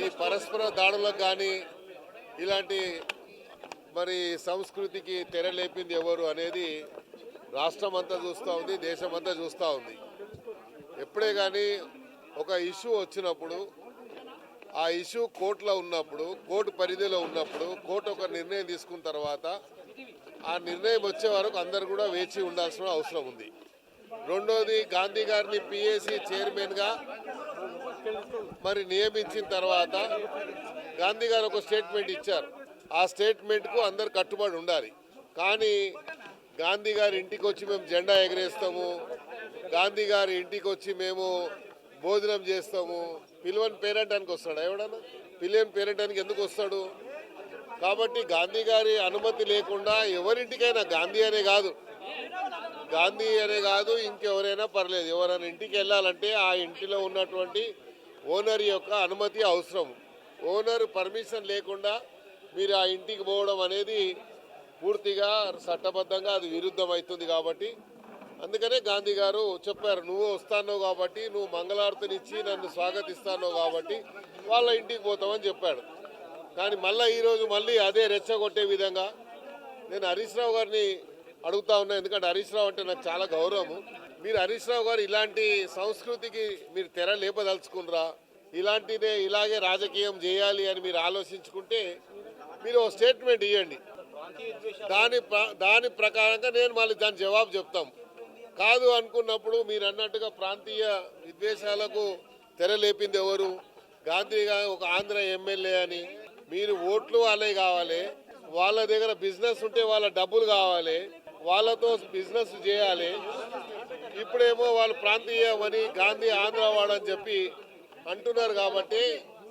ఈ పరస్పర దాడులకు కానీ ఇలాంటి మరి సంస్కృతికి తెరలేపింది ఎవరు అనేది రాష్ట్రం అంతా చూస్తూ ఉంది, దేశం అంతా చూస్తూ ఉంది. ఎప్పుడే కానీ ఒక ఇష్యూ వచ్చినప్పుడు ఆ ఇష్యూ కోర్టులో ఉన్నప్పుడు, కోర్టు పరిధిలో ఉన్నప్పుడు, కోర్టు ఒక నిర్ణయం తీసుకున్న తర్వాత ఆ నిర్ణయం వచ్చే వరకు అందరు కూడా వేచి ఉండాల్సిన అవసరం ఉంది. రెండోది, గాంధీ గారిని పిఏసీ చైర్మన్గా మరి నియమించిన తర్వాత గాంధీ గారు ఒక స్టేట్మెంట్ ఇచ్చారు. ఆ స్టేట్మెంట్కు అందరు కట్టుబడి ఉండాలి. కానీ గాంధీ గారి ఇంటికి వచ్చి మేము జెండా ఎగరేస్తాము, గాంధీ గారి ఇంటికి వచ్చి మేము భోజనం చేస్తాము, పిలువని పేరెంటానికి వస్తాడు ఎవడన్నా? పిలువని పేరెంటానికి ఎందుకు వస్తాడు? కాబట్టి గాంధీ గారి అనుమతి లేకుండా ఎవరింటికైనా, గాంధీ అనే కాదు ఇంకెవరైనా పర్లేదు, ఎవరైనా ఇంటికి వెళ్ళాలంటే ఆ ఇంటిలో ఉన్నటువంటి ఓనర్ యొక్క అనుమతి అవసరం. ఓనర్ పర్మిషన్ లేకుండా మీరు ఆ ఇంటికి పోవడం అనేది పూర్తిగా చట్టబద్ధంగా అది విరుద్ధం అవుతుంది. కాబట్టి అందుకనే గాంధీ గారు చెప్పారు, నువ్వు వస్తానో కాబట్టి, నువ్వు మంగళారతినిచ్చి నన్ను స్వాగతిస్తానో కాబట్టి వాళ్ళ ఇంటికి పోతామని చెప్పాడు. కానీ ఈరోజు మళ్ళీ అదే రెచ్చగొట్టే విధంగా నేను హరీష్ రావు గారిని అడుగుతా ఉన్నా. ఎందుకంటే హరీష్ రావు అంటే నాకు చాలా గౌరవము. మీరు హరీష్ రావు గారు ఇలాంటి సంస్కృతికి మీరు తెర లేపదలుచుకున్నారా? ఇలాగే రాజకీయం చేయాలి అని మీరు ఆలోచించుకుంటే మీరు ఒక స్టేట్మెంట్ ఇవ్వండి. దాని ప్రకారంగా నేను మళ్ళీ దాని జవాబు చెప్తాం. కాదు అనుకున్నప్పుడు మీరు అన్నట్టుగా ప్రాంతీయ విద్వేషాలకు తెరలేపింది ఎవరు? గాంధీ గారు ఒక ఆంధ్ర ఎమ్మెల్యే అని. మీరు ఓట్లు వాళ్ళే కావాలి, వాళ్ళ దగ్గర బిజినెస్ ఉంటే వాళ్ళ డబ్బులు కావాలి, వాళ్ళతో బిజినెస్ చేయాలి. ఇప్పుడేమో వాళ్ళు ప్రాంతీయమని గాంధీ ఆంధ్రవాడని చెప్పి అంటున్నారు. కాబట్టి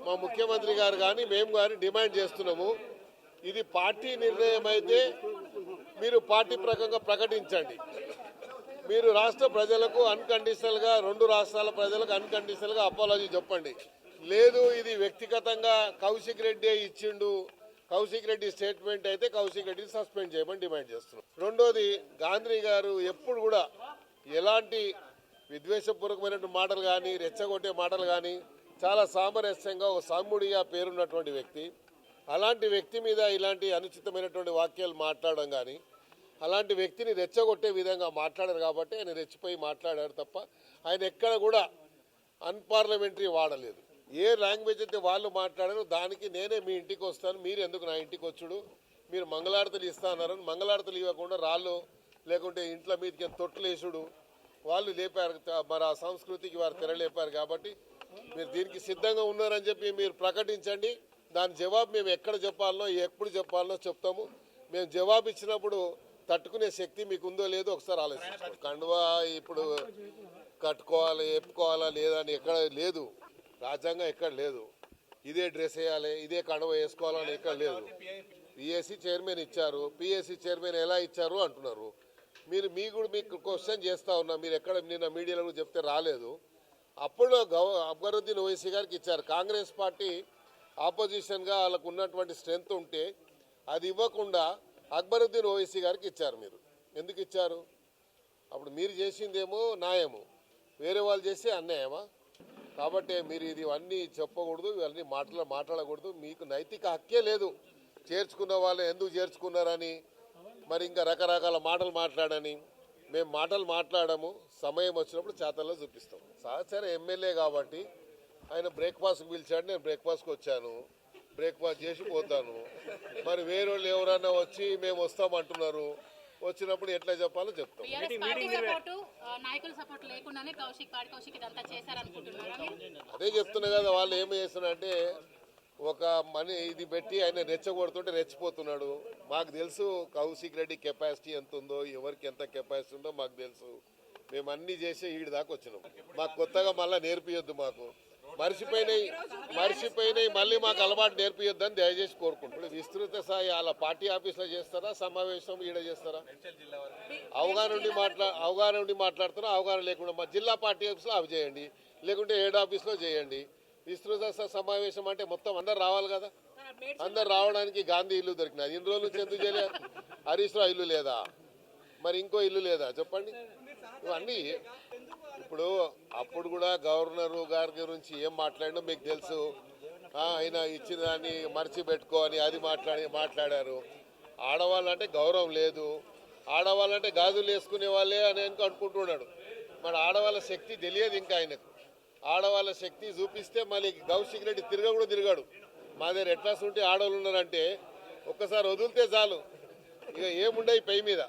మా ముఖ్యమంత్రి గారు కానీ మేము కానీ డిమాండ్ చేస్తున్నాము, ఇది పార్టీ నిర్ణయం అయితే మీరు పార్టీ ప్రకంగా ప్రకటించండి. మీరు రాష్ట్ర ప్రజలకు అన్కండిషనల్గా, రెండు రాష్ట్రాల ప్రజలకు అన్కండిషనల్గా అపాలజీ చెప్పండి. లేదు ఇది వ్యక్తిగతంగా కౌశిక్ రెడ్డి ఇచ్చిండు, కౌశిక్ రెడ్డి స్టేట్మెంట్ అయితే కౌశిక్ రెడ్డిని సస్పెండ్ చేయమని డిమాండ్ చేస్తున్నాం. రెండోది, గాంధీ గారు ఎప్పుడు కూడా ఎలాంటి విద్వేషపూర్వకమైన మాటలు కానీ, రెచ్చగొట్టే మాటలు కానీ, చాలా సామరస్యంగా ఒక సాముడిగా పేరున్నటువంటి వ్యక్తి. అలాంటి వ్యక్తి మీద ఇలాంటి అనుచితమైనటువంటి వాక్యాలు మాట్లాడడం కానీ, అలాంటి వ్యక్తిని రెచ్చగొట్టే విధంగా మాట్లాడారు. కాబట్టి ఆయన రెచ్చిపోయి మాట్లాడారు తప్ప ఆయన ఎక్కడ కూడా అన్పార్లమెంటరీ వాడలేదు. ఏ లాంగ్వేజ్ అయితే వాళ్ళు మాట్లాడారో దానికి నేనే మీ ఇంటికి వస్తాను, మీరు ఎందుకు నా ఇంటికి వచ్చుడు, మీరు మంగళారతులు ఇస్తా అన్నారని మంగళారతులు ఇవ్వకుండా రాళ్ళు లేకుంటే ఇంట్లో మీదకి తొట్లు వేసుడు వాళ్ళు లేపారు. మరి ఆ సంస్కృతికి వారు తెరలేపారు. కాబట్టి మీరు దీనికి సిద్ధంగా ఉన్నారని చెప్పి మీరు ప్రకటించండి. దాని జవాబు మేము ఎక్కడ చెప్పాలనో, ఎప్పుడు చెప్పాలనో చెప్తాము. మేము జవాబు ఇచ్చినప్పుడు తట్టుకునే శక్తి మీకు ఉందో లేదో ఒకసారి ఆలోచించండి. కండువా ఇప్పుడు కట్టుకోవాలి, ఎప్పుకోవాలా లేదా అని ఎక్కడ లేదు, రాజ్యాంగం ఎక్కడ లేదు. ఇదే డ్రెస్ వేయాలి, ఇదే కండువ వేసుకోవాలని ఎక్కడ లేదు. పిఎస్సి చైర్మన్ ఇచ్చారు, పిఎస్సి చైర్మన్ ఎలా ఇచ్చారు అంటున్నారు. మీకు క్వశ్చన్ చేస్తా ఉన్నా, మీరు ఎక్కడ నిన్న మీడియాలో చెప్తే రాలేదు. అప్పుడు అక్బరుద్దీన్ ఓవైసీ గారికి ఇచ్చారు. కాంగ్రెస్ పార్టీ ఆపోజిషన్గా వాళ్ళకు ఉన్నటువంటి స్ట్రెంత్ ఉంటే అది ఇవ్వకుండా అక్బరుద్దీన్ ఓవైసీ గారికి ఇచ్చారు. మీరు ఎందుకు ఇచ్చారు? అప్పుడు మీరు చేసిందేమో న్యాయము, వేరే వాళ్ళు చేసి అన్యాయమా? కాబట్టి మీరు ఇవన్నీ చెప్పకూడదు, ఇవన్నీ మాట్లాడకూడదు. మీకు నైతిక హక్కే లేదు. చేర్చుకున్న వాళ్ళు ఎందుకు చేర్చుకున్నారని, మరి ఇంకా రకరకాల మాటలు మాట్లాడని. మేము మాటలు మాట్లాడము, సమయం వచ్చినప్పుడు చేతల్లో చూపిస్తాం. సహచర ఎమ్మెల్యే కాబట్టి ఆయన బ్రేక్ఫాస్ట్కి పిలిచాడు, నేను బ్రేక్ఫాస్ట్కి వచ్చాను, బ్రేక్ఫాస్ట్ చేసి పోతాను. మరి వేరే వాళ్ళు ఎవరైనా వచ్చి మేము వస్తామంటున్నారు, వచ్చినప్పుడు ఎట్లా చెప్పాలో చెప్తాం. అదే చెప్తున్నా కదా, వాళ్ళు ఏం చేస్తున్నారంటే ఒక ఇది పెట్టి ఆయన రెచ్చగొడుతుంటే రెచ్చిపోతున్నాడు. మాకు తెలుసు కౌశిక్ రెడ్డి కెపాసిటీ ఎంత ఉందో, ఎవరికి ఎంత కెపాసిటీ ఉందో మాకు తెలుసు. మేము అన్ని చేసే ఈడి దాకా వచ్చినాం. మాకు కొత్తగా మళ్ళీ నేర్పియొద్దు, మాకు మర్చిపోయినాయి మళ్ళీ మాకు అలవాటు నేర్పియొద్దని దయచేసి కోరుకుంటున్నాం. విస్తృత స్థాయి అలా పార్టీ ఆఫీస్లో చేస్తారా, సమావేశం ఈడ చేస్తారా? అవగాహన ఉండి మాట్లాడుతున్నా, అవగాహన లేకుండా మా జిల్లా పార్టీ ఆఫీస్లో అవి చేయండి, లేకుంటే హెడ్ ఆఫీస్లో చేయండి. విస్తృత సమావేశం అంటే మొత్తం అందరు రావాలి కదా. అందరు రావడానికి గాంధీ ఇల్లు దొరికినది. ఇన్ని రోజుల నుంచి ఎందుకు చేయలేదు? హరీష్ రావు ఇల్లు లేదా, మరి ఇంకో ఇల్లు లేదా చెప్పండి? ఇవన్నీ ఇప్పుడు అప్పుడు కూడా గవర్నర్ గారి గురించి ఏం మాట్లాడినా మీకు తెలుసు. ఆయన ఇచ్చిన దాన్ని మర్చిపెట్టుకో అని అది మాట్లాడారు. ఆడవాళ్ళంటే గౌరవం లేదు, ఆడవాళ్ళంటే గాజులు వేసుకునే వాళ్ళే అని అనుకుంటున్నాడు. మరి ఆడవాళ్ళ శక్తి తెలియదు ఇంకా ఆయనకు. ఆడవాళ్ళ శక్తి చూపిస్తే మళ్ళీ కౌశిక్ రెడ్డి కూడా తిరగాడు. మా దగ్గర ఎట్లా ఉంటే ఆడవాళ్ళు ఉన్నారంటే ఒక్కసారి వదిలితే చాలు, ఇక ఏముండే పై మీద.